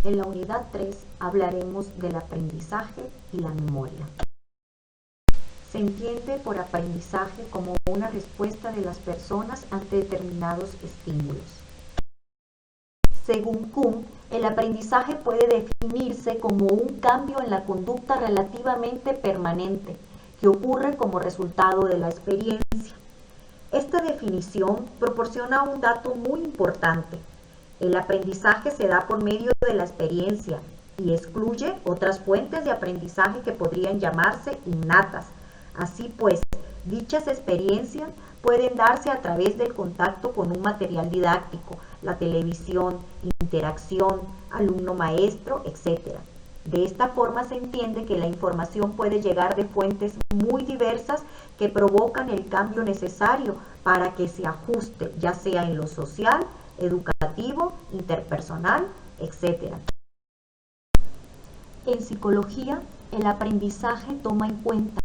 En la unidad 3 hablaremos del aprendizaje y la memoria. Se entiende por aprendizaje como una respuesta de las personas ante determinados estímulos. Según Kuhn, el aprendizaje puede definirse como un cambio en la conducta relativamente permanente que ocurre como resultado de la experiencia. Esta definición proporciona un dato muy importante. El aprendizaje se da por medio de la experiencia y excluye otras fuentes de aprendizaje que podrían llamarse innatas. Así pues, dichas experiencias pueden darse a través del contacto con un material didáctico, la televisión, interacción, alumno-maestro, etc. De esta forma se entiende que la información puede llegar de fuentes muy diversas que provocan el cambio necesario para que se ajuste, ya sea en lo social, educativo, interpersonal, etc. En psicología, el aprendizaje toma en cuenta,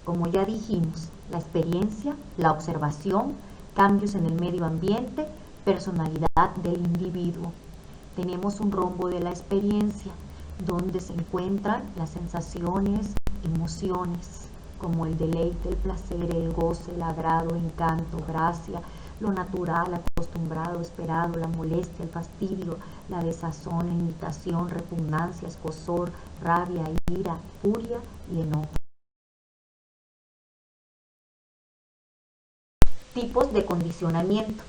como ya dijimos, la experiencia, la observación, cambios en el medio ambiente, personalidad del individuo. Tenemos un rombo de la experiencia, donde se encuentran las sensaciones, emociones, como el deleite, el placer, el goce, el agrado, encanto, gracia, lo natural, acostumbrado, esperado, la molestia, el fastidio, la desazón, la imitación, repugnancia, escozor, rabia, ira, furia y enojo. Tipos de condicionamiento.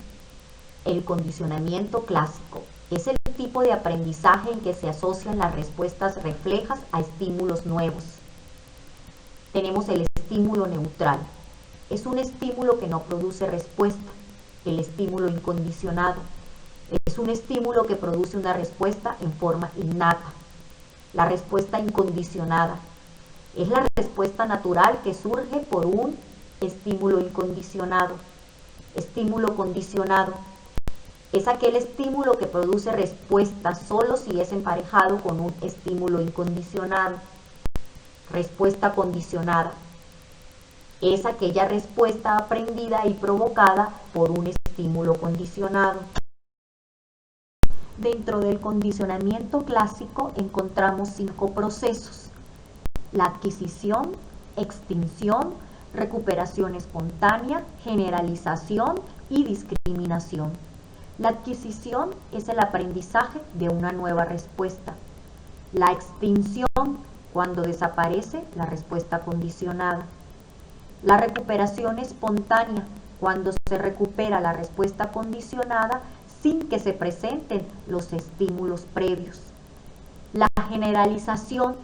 El condicionamiento clásico es el tipo de aprendizaje en que se asocian las respuestas reflejas a estímulos nuevos. Tenemos el estímulo neutral. Es un estímulo que no produce respuesta. El estímulo incondicionado es un estímulo que produce una respuesta en forma innata. La respuesta incondicionada es la respuesta natural que surge por un estímulo incondicionado. Estímulo condicionado es aquel estímulo que produce respuesta solo si es emparejado con un estímulo incondicionado. Respuesta condicionada es aquella respuesta aprendida y provocada por un estímulo condicionado. Dentro del condicionamiento clásico encontramos 5 procesos: la adquisición, extinción, recuperación espontánea, generalización y discriminación. La adquisición es el aprendizaje de una nueva respuesta. La extinción, cuando desaparece la respuesta condicionada. La recuperación espontánea, cuando se recupera la respuesta condicionada sin que se presenten los estímulos previos. La generalización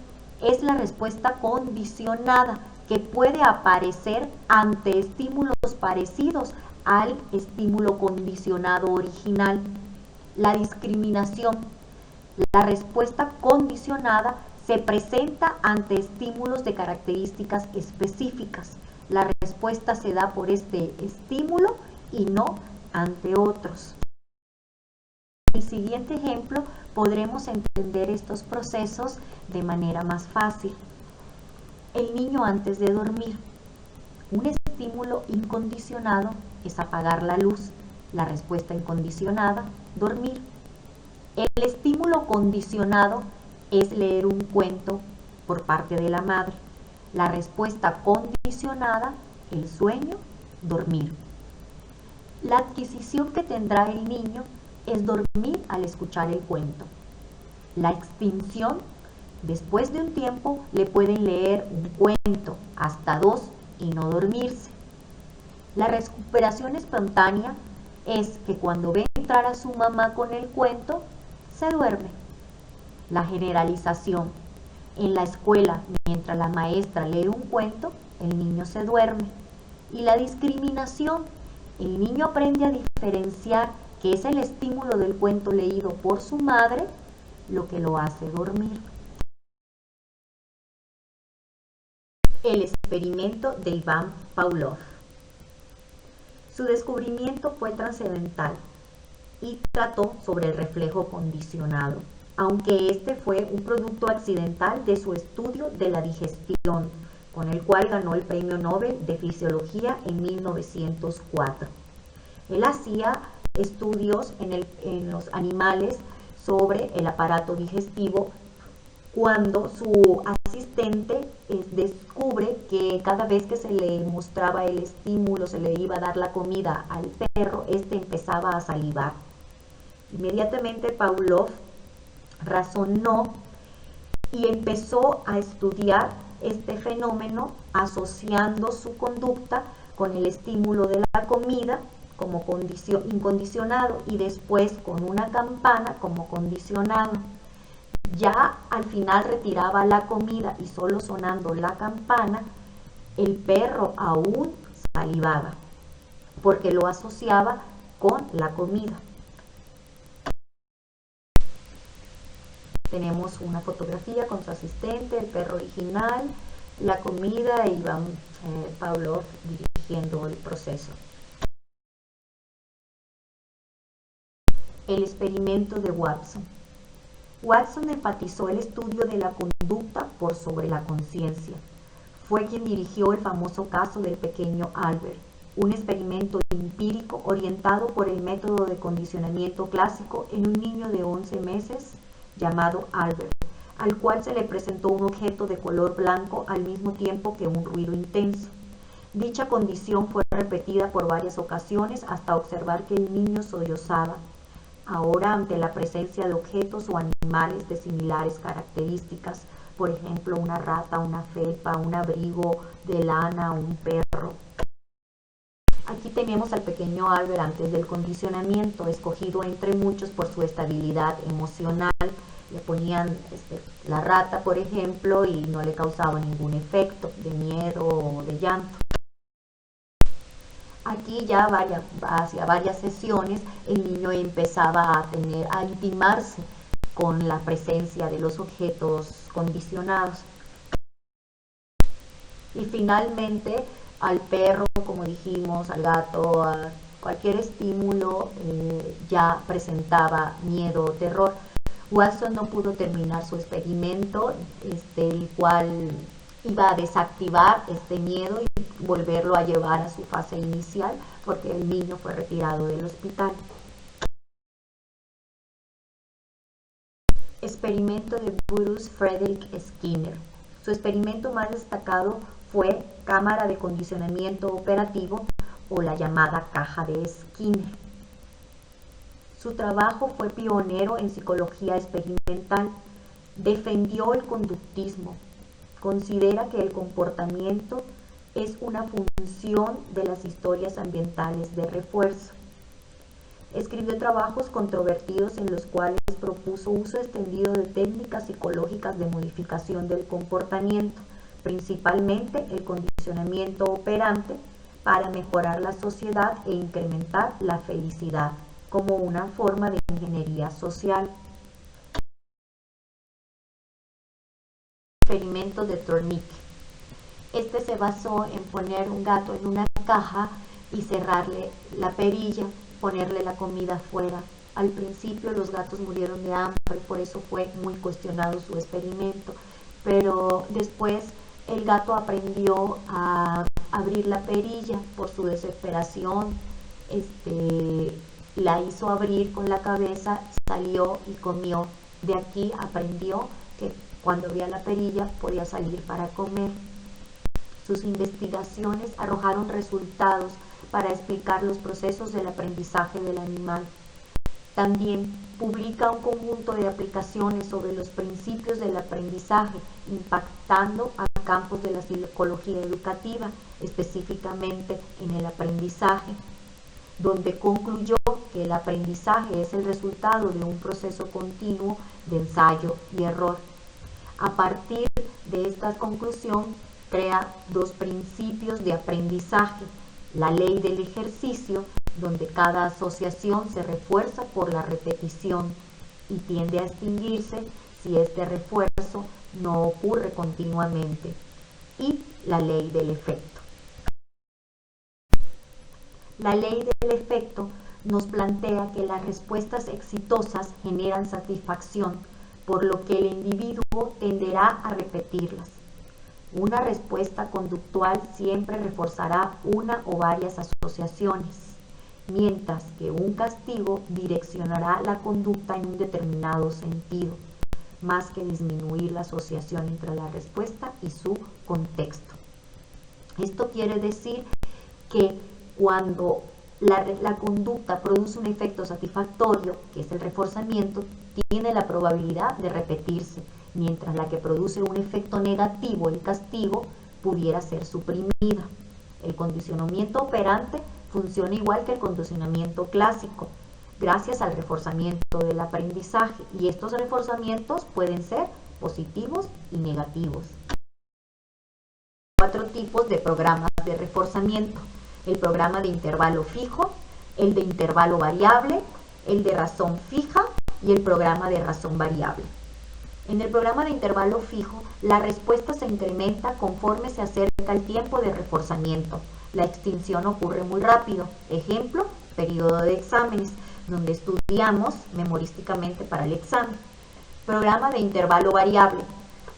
es la respuesta condicionada que puede aparecer ante estímulos parecidos al estímulo condicionado original. La discriminación. La respuesta condicionada se presenta ante estímulos de características específicas. La respuesta se da por este estímulo y no ante otros. En el siguiente ejemplo podremos entender estos procesos de manera más fácil. El niño antes de dormir. Un estímulo incondicionado es apagar la luz. La respuesta incondicionada, dormir. El estímulo condicionado es leer un cuento por parte de la madre. La respuesta condicionada, el sueño, dormir. La adquisición que tendrá el niño es dormir al escuchar el cuento. La extinción, después de un tiempo le pueden leer un cuento, hasta 2, y no dormirse. La recuperación espontánea es que cuando ve entrar a su mamá con el cuento, se duerme. La generalización. En la escuela, mientras la maestra lee un cuento, el niño se duerme. Y la discriminación. El niño aprende a diferenciar que es el estímulo del cuento leído por su madre lo que lo hace dormir. El experimento de Ivan Pavlov. Su descubrimiento fue trascendental y trató sobre el reflejo condicionado, aunque este fue un producto accidental de su estudio de la digestión, con el cual ganó el Premio Nobel de Fisiología en 1904. Él hacía estudios en los animales sobre el aparato digestivo cuando su asistente descubre que cada vez que se le mostraba el estímulo, se le iba a dar la comida al perro, empezaba a salivar. Inmediatamente Pavlov razonó y empezó a estudiar este fenómeno asociando su conducta con el estímulo de la comida como incondicionado y después con una campana como condicionado. Ya al final retiraba la comida y solo sonando la campana, el perro aún salivaba porque lo asociaba con la comida. Tenemos una fotografía con su asistente, el perro original, la comida y Pavlov dirigiendo el proceso. El experimento de Watson. Watson enfatizó el estudio de la conducta por sobre la conciencia. Fue quien dirigió el famoso caso del pequeño Albert, un experimento empírico orientado por el método de condicionamiento clásico en un niño de 11 meses llamado Albert, al cual se le presentó un objeto de color blanco al mismo tiempo que un ruido intenso. Dicha condición fue repetida por varias ocasiones hasta observar que el niño sollozaba. Ahora, ante la presencia de objetos o animales de similares características, por ejemplo, una rata, una felpa, un abrigo de lana, un perro. Aquí tenemos al pequeño Albert antes del condicionamiento, escogido entre muchos por su estabilidad emocional. Le ponían la rata, por ejemplo, y no le causaba ningún efecto de miedo o de llanto. Aquí ya hacia varias sesiones el niño empezaba a intimarse con la presencia de los objetos condicionados. Y finalmente al perro, como dijimos, al gato, a cualquier estímulo ya presentaba miedo o terror. Watson no pudo terminar su experimento, el cual iba a desactivar este miedo y volverlo a llevar a su fase inicial, porque el niño fue retirado del hospital. Experimento de Bruce Frederick Skinner. Su experimento más destacado fue cámara de condicionamiento operativo o la llamada caja de Skinner. Su trabajo fue pionero en psicología experimental. Defendió el conductismo. Considera que el comportamiento es una función de las historias ambientales de refuerzo. Escribió trabajos controvertidos en los cuales propuso uso extendido de técnicas psicológicas de modificación del comportamiento, principalmente el condicionamiento operante, para mejorar la sociedad e incrementar la felicidad, como una forma de ingeniería social. Experimento de Tornique. Se basó en poner un gato en una caja y cerrarle la perilla, ponerle la comida afuera. Al principio los gatos murieron de hambre, por eso fue muy cuestionado su experimento, pero después el gato aprendió a abrir la perilla. Por su desesperación, la hizo abrir con la cabeza, salió y comió. De aquí aprendió que cuando abría la perilla podía salir para comer. Sus investigaciones arrojaron resultados para explicar los procesos del aprendizaje del animal. También publica un conjunto de aplicaciones sobre los principios del aprendizaje, impactando a campos de la psicología educativa, específicamente en el aprendizaje, donde concluyó que el aprendizaje es el resultado de un proceso continuo de ensayo y error. A partir de esta conclusión, crea dos principios de aprendizaje: la ley del ejercicio, donde cada asociación se refuerza por la repetición y tiende a extinguirse si este refuerzo no ocurre continuamente, y la ley del efecto. La ley del efecto nos plantea que las respuestas exitosas generan satisfacción, por lo que el individuo tenderá a repetirlas. Una respuesta conductual siempre reforzará una o varias asociaciones. mientras que un castigo direccionará la conducta en un determinado sentido, más que disminuir la asociación entre la respuesta y su contexto. Esto quiere decir que cuando la conducta produce un efecto satisfactorio, que es el reforzamiento, tiene la probabilidad de repetirse, mientras la que produce un efecto negativo, el castigo, pudiera ser suprimida. El condicionamiento operante funciona igual que el condicionamiento clásico, gracias al reforzamiento del aprendizaje, y estos reforzamientos pueden ser positivos y negativos. 4 tipos de programas de reforzamiento: el programa de intervalo fijo, el de intervalo variable, el de razón fija y el programa de razón variable. En el programa de intervalo fijo, la respuesta se incrementa conforme se acerca el tiempo de reforzamiento. La extinción ocurre muy rápido. Ejemplo, periodo de exámenes, donde estudiamos memorísticamente para el examen. Programa de intervalo variable.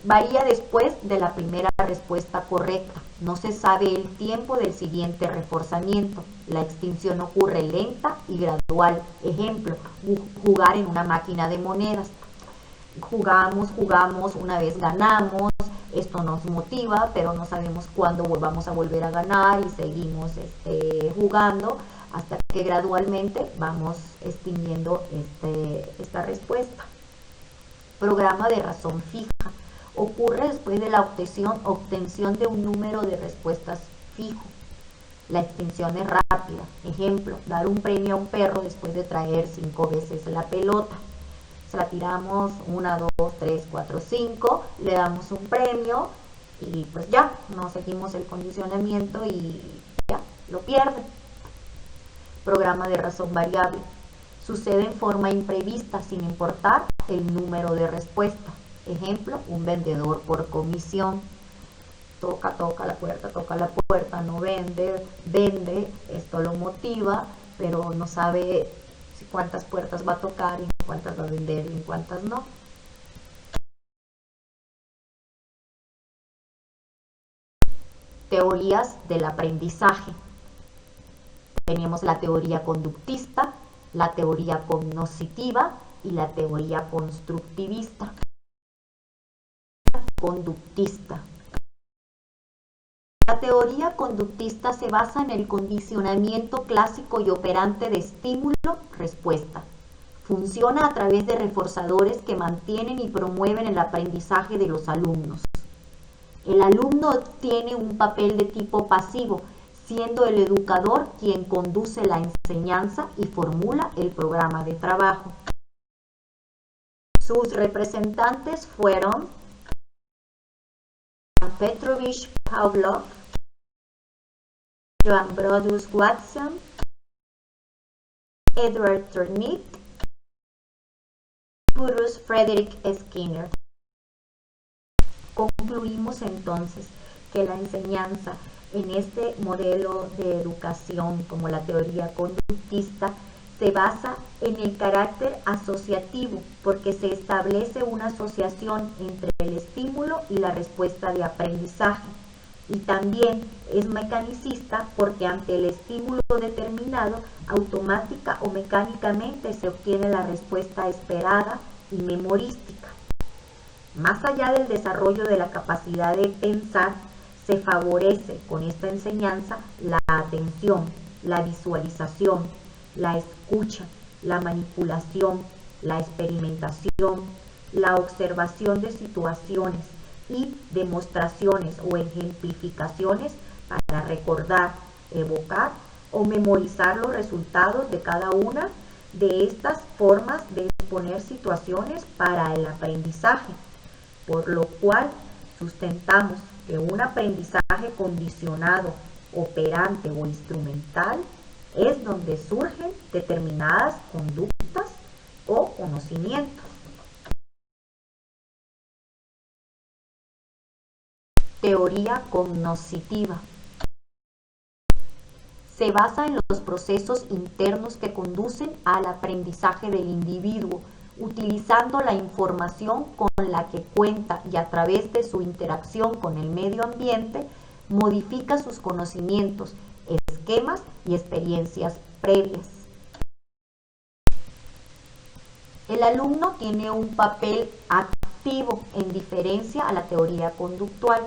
Varía después de la primera respuesta correcta. No se sabe el tiempo del siguiente reforzamiento. La extinción ocurre lenta y gradual. Ejemplo, jugar en una máquina de monedas. Jugamos, una vez ganamos, esto nos motiva, pero no sabemos cuándo vamos a volver a ganar y seguimos jugando hasta que gradualmente vamos extinguiendo esta respuesta. Programa de razón fija. Ocurre después de la obtención de un número de respuestas fijo. La extinción es rápida. Ejemplo, dar un premio a un perro después de traer 5 veces la pelota. Se la tiramos 1, 2, 3, 4, 5, le damos un premio y pues ya, no seguimos el condicionamiento y ya, lo pierde. Programa de razón variable. Sucede en forma imprevista sin importar el número de respuestas. Ejemplo, un vendedor por comisión. Toca la puerta, no vende, esto lo motiva, pero no sabe cuántas puertas va a tocar, y cuántas va a vender y en cuántas no. Teorías del aprendizaje. Tenemos la teoría conductista, la teoría cognoscitiva y la teoría constructivista. Conductista. La teoría conductista se basa en el condicionamiento clásico y operante de estímulo-respuesta. Funciona a través de reforzadores que mantienen y promueven el aprendizaje de los alumnos. El alumno tiene un papel de tipo pasivo, siendo el educador quien conduce la enseñanza y formula el programa de trabajo. Sus representantes fueron Petrovich Pavlov, Johann Brodus Watson, Edward Turnip, Bruce Frederick Skinner. Concluimos entonces que la enseñanza en este modelo de educación, como la teoría conductista, se basa en el carácter asociativo, porque se establece una asociación entre el estímulo y la respuesta de aprendizaje. Y también es mecanicista porque ante el estímulo determinado, automática o mecánicamente se obtiene la respuesta esperada y memorística. Más allá del desarrollo de la capacidad de pensar, se favorece con esta enseñanza la atención, la visualización, la escucha, la manipulación, la experimentación, la observación de situaciones y demostraciones o ejemplificaciones para recordar, evocar o memorizar los resultados de cada una de estas formas de exponer situaciones para el aprendizaje, por lo cual sustentamos que un aprendizaje condicionado, operante o instrumental es donde surgen determinadas conductas o conocimientos. Teoría cognoscitiva. Se basa en los procesos internos que conducen al aprendizaje del individuo, utilizando la información con la que cuenta y a través de su interacción con el medio ambiente, modifica sus conocimientos, esquemas y experiencias previas. El alumno tiene un papel activo en diferencia a la teoría conductual,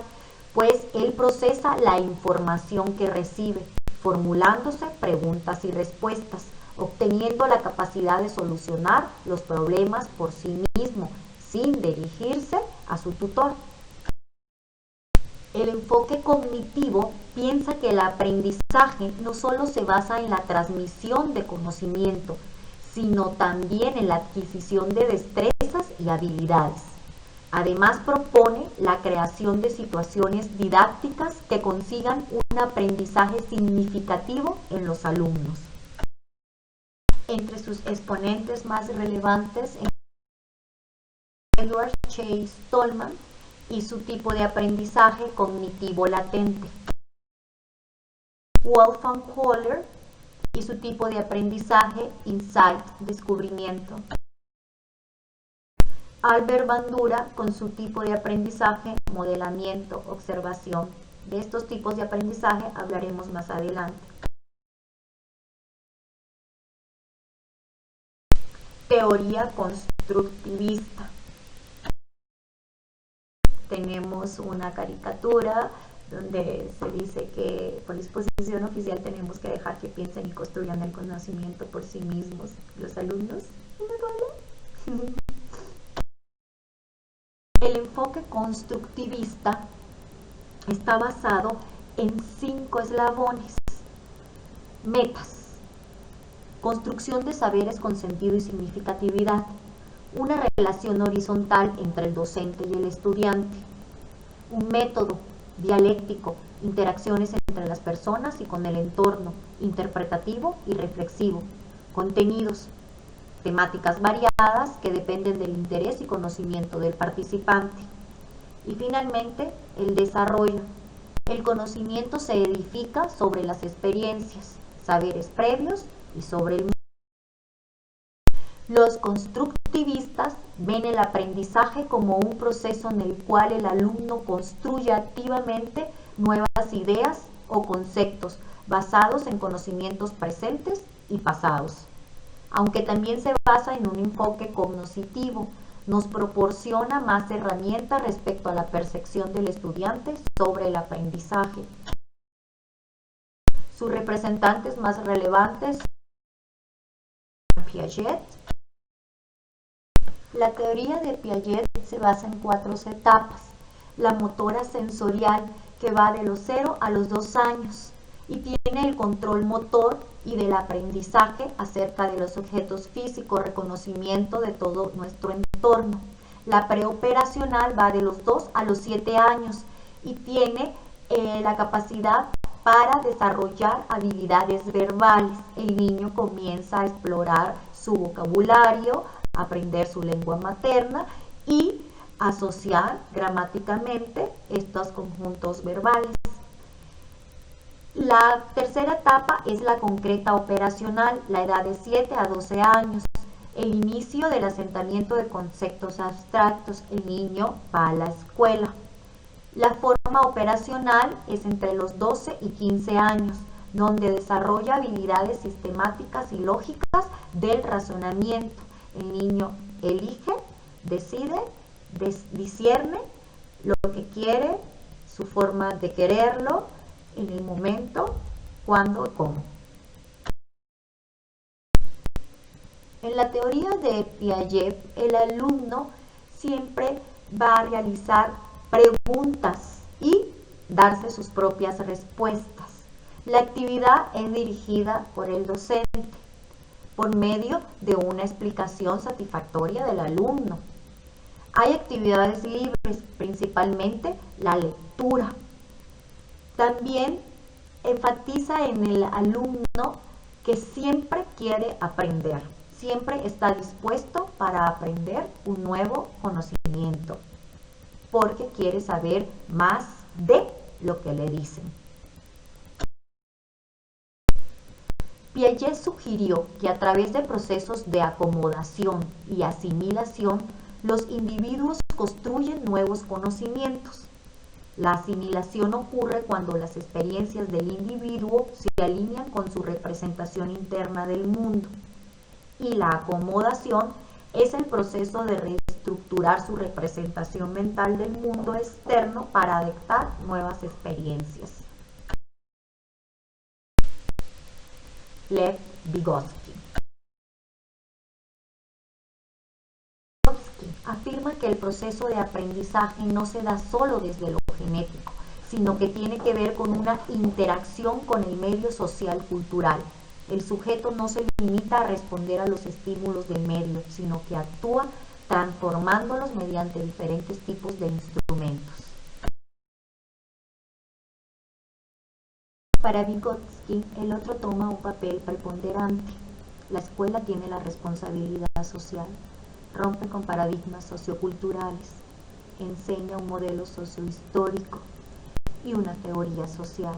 pues él procesa la información que recibe, formulándose preguntas y respuestas, obteniendo la capacidad de solucionar los problemas por sí mismo, sin dirigirse a su tutor. El enfoque cognitivo piensa que el aprendizaje no solo se basa en la transmisión de conocimiento, sino también en la adquisición de destrezas y habilidades. Además, propone la creación de situaciones didácticas que consigan un aprendizaje significativo en los alumnos. Entre sus exponentes más relevantes, Edward Chase Tolman y su tipo de aprendizaje cognitivo latente, Wolfgang Kohler y su tipo de aprendizaje insight, descubrimiento, Albert Bandura con su tipo de aprendizaje modelamiento, observación. De estos tipos de aprendizaje hablaremos más adelante. Teoría constructivista. Tenemos una caricatura donde se dice que por disposición oficial tenemos que dejar que piensen y construyan el conocimiento por sí mismos los alumnos. El enfoque constructivista está basado en 5 eslabones. Metas. Construcción de saberes con sentido y significatividad. Una relación horizontal entre el docente y el estudiante. Un método dialéctico, interacciones entre las personas y con el entorno, interpretativo y reflexivo. Contenidos. Temáticas variadas que dependen del interés y conocimiento del participante. Y finalmente, el desarrollo. El conocimiento se edifica sobre las experiencias, saberes previos y sobre el mundo. Los constructivistas ven el aprendizaje como un proceso en el cual el alumno construye activamente nuevas ideas o conceptos basados en conocimientos presentes y pasados. Aunque también se basa en un enfoque cognoscitivo, nos proporciona más herramientas respecto a la percepción del estudiante sobre el aprendizaje. Sus representantes más relevantes son Piaget. La teoría de Piaget se basa en 4 etapas. La motora sensorial, que va de los 0 a los 2 años, y tiene el control motor y del aprendizaje acerca de los objetos físicos, reconocimiento de todo nuestro entorno. La preoperacional va de los 2 a los 7 años y tiene la capacidad para desarrollar habilidades verbales. El niño comienza a explorar su vocabulario, aprender su lengua materna y asociar gramáticamente estos conjuntos verbales. La tercera etapa es la concreta operacional, la edad de 7 a 12 años, el inicio del asentamiento de conceptos abstractos. El niño va a la escuela. La forma operacional es entre los 12 y 15 años, donde desarrolla habilidades sistemáticas y lógicas del razonamiento. El niño elige, decide, discierne lo que quiere, su forma de quererlo, en el momento, cuándo y cómo. En la teoría de Piaget, el alumno siempre va a realizar preguntas y darse sus propias respuestas. La actividad es dirigida por el docente por medio de una explicación satisfactoria del alumno. Hay actividades libres, principalmente la lectura. También enfatiza en el alumno que siempre quiere aprender, siempre está dispuesto para aprender un nuevo conocimiento, porque quiere saber más de lo que le dicen. Piaget sugirió que a través de procesos de acomodación y asimilación, los individuos construyen nuevos conocimientos. La asimilación ocurre cuando las experiencias del individuo se alinean con su representación interna del mundo. Y la acomodación es el proceso de reestructurar su representación mental del mundo externo para adaptar nuevas experiencias. Lev Vygotsky afirma que el proceso de aprendizaje no se da solo desde lo genético, sino que tiene que ver con una interacción con el medio social cultural. El sujeto no se limita a responder a los estímulos del medio, sino que actúa transformándolos mediante diferentes tipos de instrumentos. Para Vygotsky, el otro toma un papel preponderante. La escuela tiene la responsabilidad social, rompe con paradigmas socioculturales, enseña un modelo sociohistórico y una teoría social.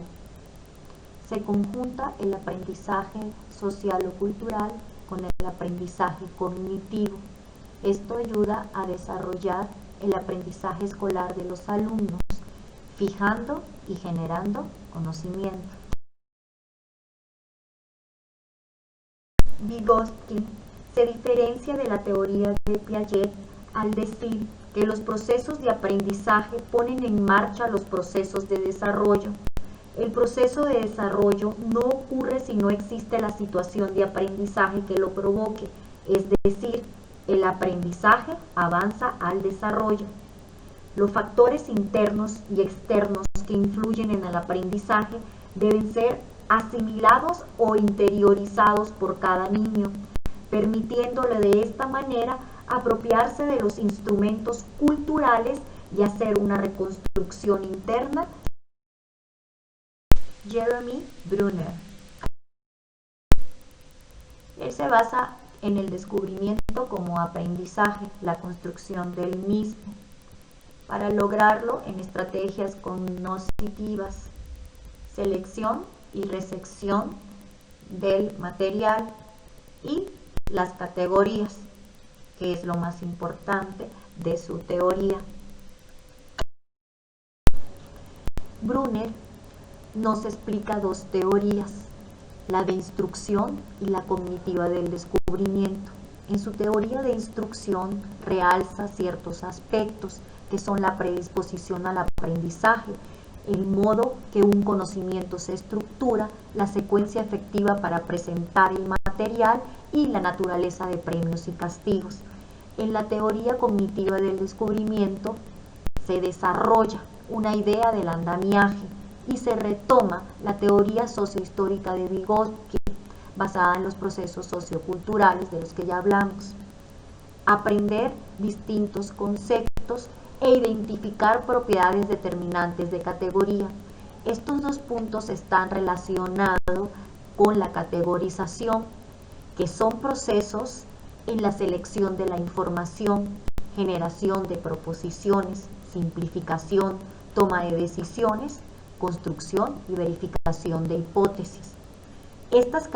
Se conjunta el aprendizaje social o cultural con el aprendizaje cognitivo. Esto ayuda a desarrollar el aprendizaje escolar de los alumnos, fijando y generando conocimiento. Vygotsky se diferencia de la teoría de Piaget al decir que los procesos de aprendizaje ponen en marcha los procesos de desarrollo. El proceso de desarrollo no ocurre si no existe la situación de aprendizaje que lo provoque, es decir, el aprendizaje avanza al desarrollo. Los factores internos y externos que influyen en el aprendizaje deben ser asimilados o interiorizados por cada niño, permitiéndole de esta manera apropiarse de los instrumentos culturales y hacer una reconstrucción interna. Jeremy Brunner. Él se basa en el descubrimiento como aprendizaje, la construcción del mismo, para lograrlo en estrategias cognitivas, selección y recepción del material y las categorías, que es lo más importante de su teoría. Brunner nos explica dos teorías, la de instrucción y la cognitiva del descubrimiento. En su teoría de instrucción realza ciertos aspectos que son la predisposición al aprendizaje, el modo que un conocimiento se estructura, la secuencia efectiva para presentar el material y la naturaleza de premios y castigos. En la teoría cognitiva del descubrimiento se desarrolla una idea del andamiaje y se retoma la teoría sociohistórica de Vygotsky, basada en los procesos socioculturales de los que ya hablamos. Aprender distintos conceptos e identificar propiedades determinantes de categoría. Estos dos puntos están relacionados con la categorización, que son procesos en la selección de la información, generación de proposiciones, simplificación, toma de decisiones, construcción y verificación de hipótesis. Estas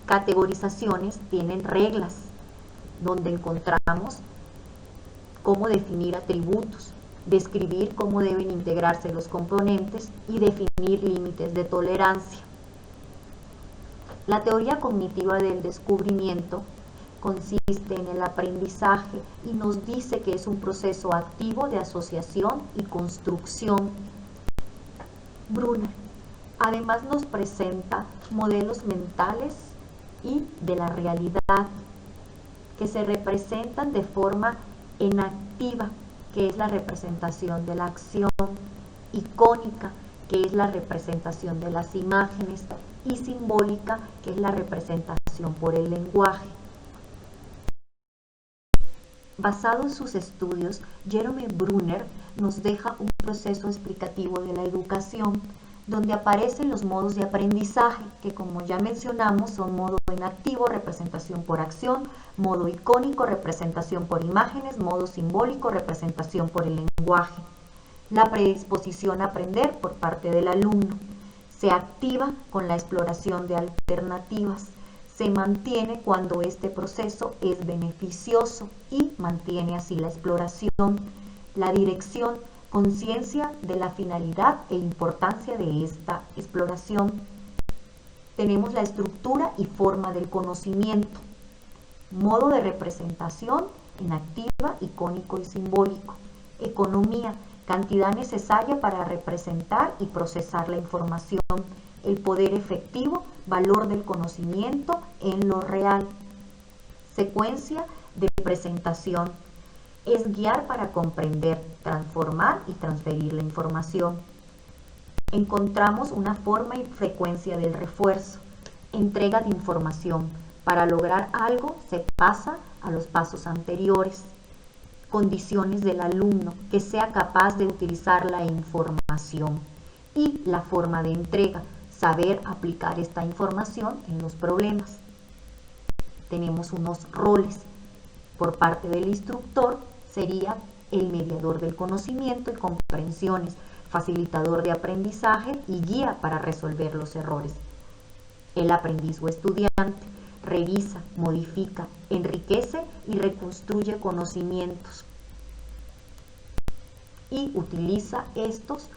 categorizaciones tienen reglas, donde encontramos cómo definir atributos, describir cómo deben integrarse los componentes y definir límites de tolerancia. La teoría cognitiva del descubrimiento consiste en el aprendizaje y nos dice que es un proceso activo de asociación y construcción. Brunner además nos presenta modelos mentales y de la realidad que se representan de forma enactiva, que es la representación de la acción, icónica, que es la representación de las imágenes, y simbólica, que es la representación por el lenguaje. Basado en sus estudios, Jeremy Brunner nos deja un proceso explicativo de la educación, donde aparecen los modos de aprendizaje, que como ya mencionamos son modo enactivo, representación por acción, modo icónico, representación por imágenes, modo simbólico, representación por el lenguaje. La predisposición a aprender por parte del alumno se activa con la exploración de alternativas, se mantiene cuando este proceso es beneficioso y mantiene así la exploración. La dirección conciencia de la finalidad e importancia de esta exploración. Tenemos la estructura y forma del conocimiento, modo de representación en activa, icónico y simbólico, economía, cantidad necesaria para representar y procesar la información, el poder efectivo, valor del conocimiento en lo real. Secuencia de presentación es guiar para comprender, transformar y transferir la información. Encontramos una forma y frecuencia del refuerzo, entrega de información. Para lograr algo se pasa a los pasos anteriores. Condiciones del alumno, que sea capaz de utilizar la información. Y la forma de entrega, saber aplicar esta información en los problemas. Tenemos unos roles. Por parte del instructor sería el mediador del conocimiento y comprensiones, facilitador de aprendizaje y guía para resolver los errores. El aprendiz o estudiante revisa, modifica, enriquece y reconstruye conocimientos y utiliza estos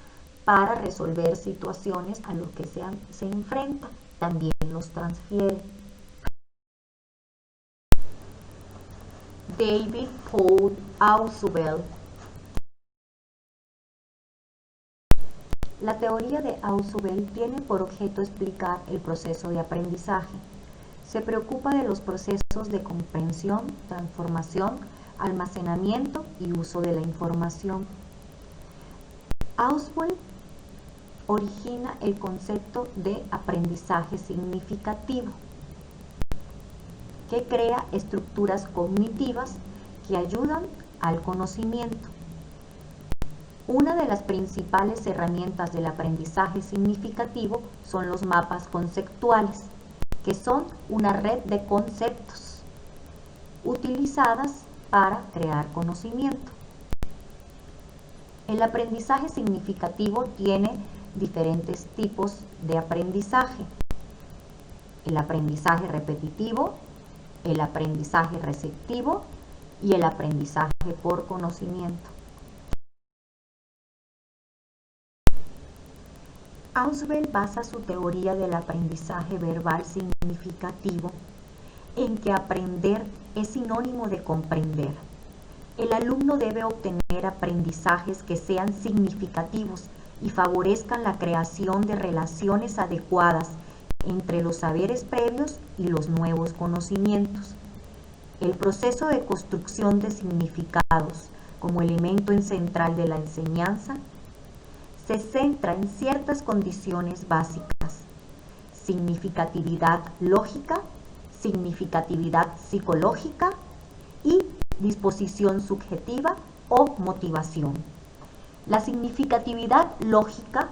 para resolver situaciones a las que se enfrenta. También los transfiere. David Paul Ausubel. La teoría de Ausubel tiene por objeto explicar el proceso de aprendizaje. Se preocupa de los procesos de comprensión, transformación, almacenamiento y uso de la información. Ausubel origina el concepto de aprendizaje significativo, que crea estructuras cognitivas que ayudan al conocimiento. Una de las principales herramientas del aprendizaje significativo son los mapas conceptuales, que son una red de conceptos utilizadas para crear conocimiento. El aprendizaje significativo tiene diferentes tipos de aprendizaje: el aprendizaje repetitivo, el aprendizaje receptivo y el aprendizaje por conocimiento. Ausubel basa su teoría del aprendizaje verbal significativo en que aprender es sinónimo de comprender. El alumno debe obtener aprendizajes que sean significativos y favorezcan la creación de relaciones adecuadas entre los saberes previos y los nuevos conocimientos. El proceso de construcción de significados como elemento central de la enseñanza se centra en ciertas condiciones básicas: significatividad lógica, significatividad psicológica y disposición subjetiva o motivación. La significatividad lógica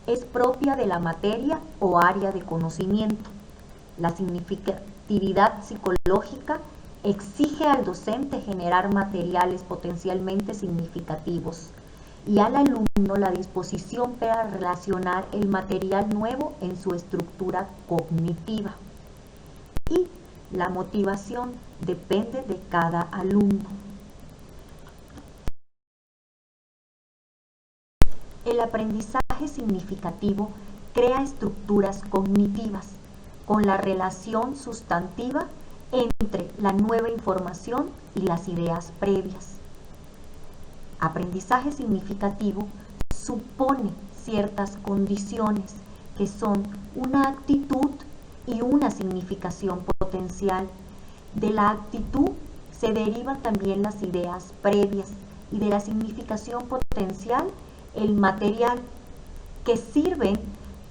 es propia de la materia o área de conocimiento. La significatividad psicológica exige al docente generar materiales potencialmente significativos y al alumno la disposición para relacionar el material nuevo en su estructura cognitiva. Y la motivación depende de cada alumno. El aprendizaje significativo crea estructuras cognitivas con la relación sustantiva entre la nueva información y las ideas previas. Aprendizaje significativo supone ciertas condiciones que son una actitud y una significación potencial. De la actitud se derivan también las ideas previas y de la significación potencial el material, que sirven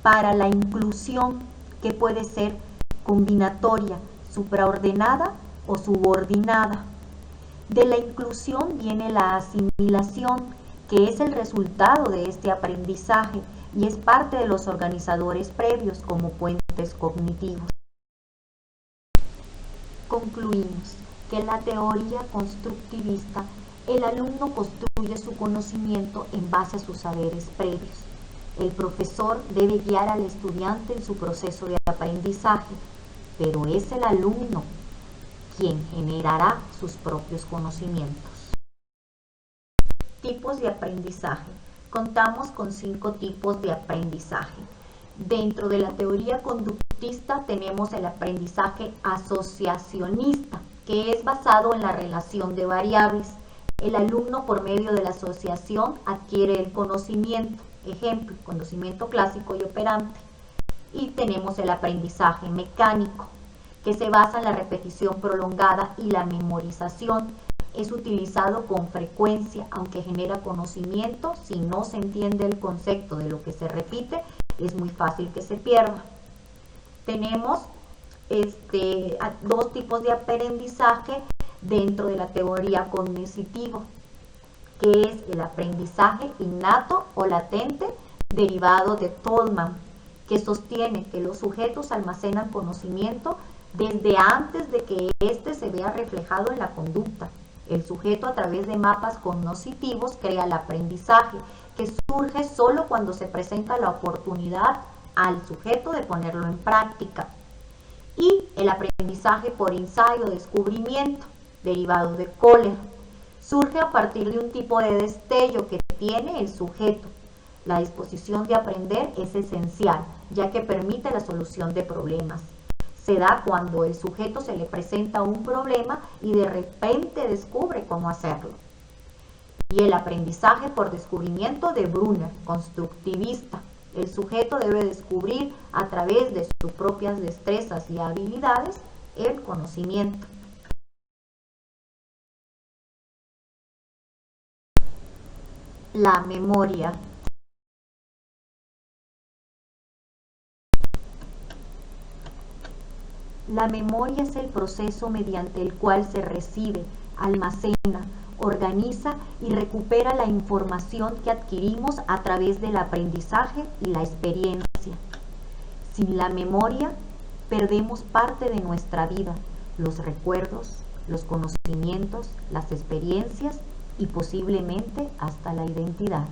para la inclusión, que puede ser combinatoria, supraordenada o subordinada. De la inclusión viene la asimilación, que es el resultado de este aprendizaje y es parte de los organizadores previos como puentes cognitivos. Concluimos que en la teoría constructivista el alumno construye su conocimiento en base a sus saberes previos. El profesor debe guiar al estudiante en su proceso de aprendizaje, pero es el alumno quien generará sus propios conocimientos. Tipos de aprendizaje. Contamos con 5 tipos de aprendizaje. Dentro de la teoría conductista tenemos el aprendizaje asociacionista, que es basado en la relación de variables. El alumno, por medio de la asociación, adquiere el conocimiento. Ejemplo, conocimiento clásico y operante. Y tenemos el aprendizaje mecánico, que se basa en la repetición prolongada y la memorización. Es utilizado con frecuencia, aunque genera conocimiento. Si no se entiende el concepto de lo que se repite, es muy fácil que se pierda. Tenemos 2 tipos de aprendizaje dentro de la teoría cognitiva, que es el aprendizaje innato o latente, derivado de Tolman, que sostiene que los sujetos almacenan conocimiento desde antes de que éste se vea reflejado en la conducta. El sujeto, a través de mapas cognitivos, crea el aprendizaje, que surge solo cuando se presenta la oportunidad al sujeto de ponerlo en práctica. Y el aprendizaje por ensayo o descubrimiento, derivado de Kohler, surge a partir de un tipo de destello que tiene el sujeto. La disposición de aprender es esencial, ya que permite la solución de problemas. Se da cuando el sujeto se le presenta un problema y de repente descubre cómo hacerlo. Y el aprendizaje por descubrimiento de Brunner, constructivista. El sujeto debe descubrir a través de sus propias destrezas y habilidades el conocimiento. La memoria. La memoria es el proceso mediante el cual se recibe, almacena, organiza y recupera la información que adquirimos a través del aprendizaje y la experiencia. Sin la memoria, perdemos parte de nuestra vida, los recuerdos, los conocimientos, las experiencias y posiblemente hasta la identidad.